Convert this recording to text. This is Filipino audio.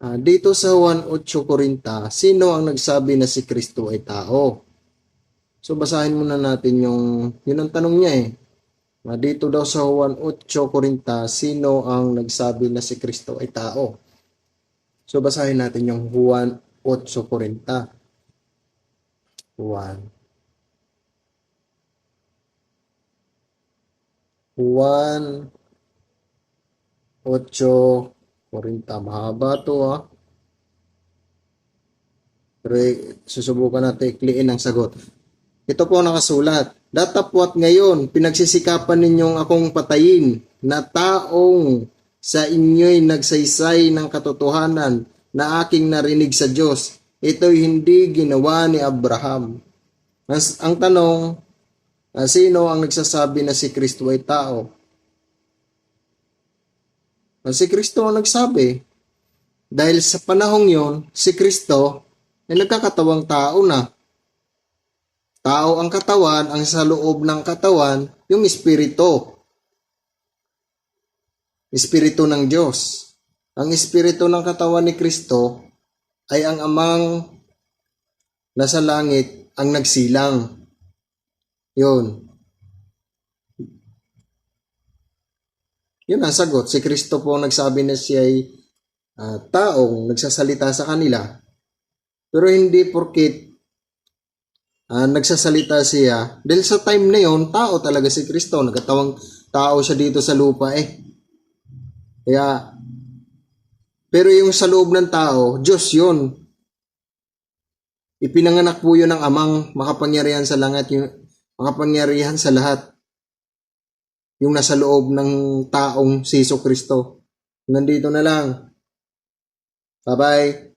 Dito sa Juan 8:40, sino ang nagsabi na si Kristo ay tao? So basahin muna natin yun ang tanong niya eh. Dito daw sa Juan 8:40, sino ang nagsabi na si Kristo ay tao? So basahin natin yung Juan 8:40. Juan 8:40. Mahaba to Pero susubukan natin ikliin ang sagot. Ito po nakasulat. Datapwat ngayon, pinagsisikapan ninyong akong patayin na taong sa inyo'y nagsaysay ng katotohanan na aking narinig sa Diyos. Ito'y hindi ginawa ni Abraham. Ang tanong, sino ang nagsasabi na si Kristo ay tao? Si Kristo ang nagsabi. Dahil sa panahong yon, si Kristo ay nagkakatawang tao na. Tao ang katawan, ang sa loob ng katawan, yung espiritu. Espiritu ng Diyos. Ang espiritu ng katawan ni Kristo ay ang amang nasa langit ang nagsilang. Yun. Yun ang sagot. Si Kristo po ang nagsabi na siya ay taong nagsasalita sa kanila. Pero hindi porkit nagsasalita siya. Dahil sa time na yon, tao talaga si Kristo. Nagkatawang tao siya dito sa lupa eh. Kaya, pero yung sa loob ng tao, Diyos yun. Ipinanganak po yun ng amang makapangyarihan sa langit, yung makapangyarihan sa lahat. Yung nasa loob ng taong si Jesu Kristo. Nandito na lang. Bye-bye.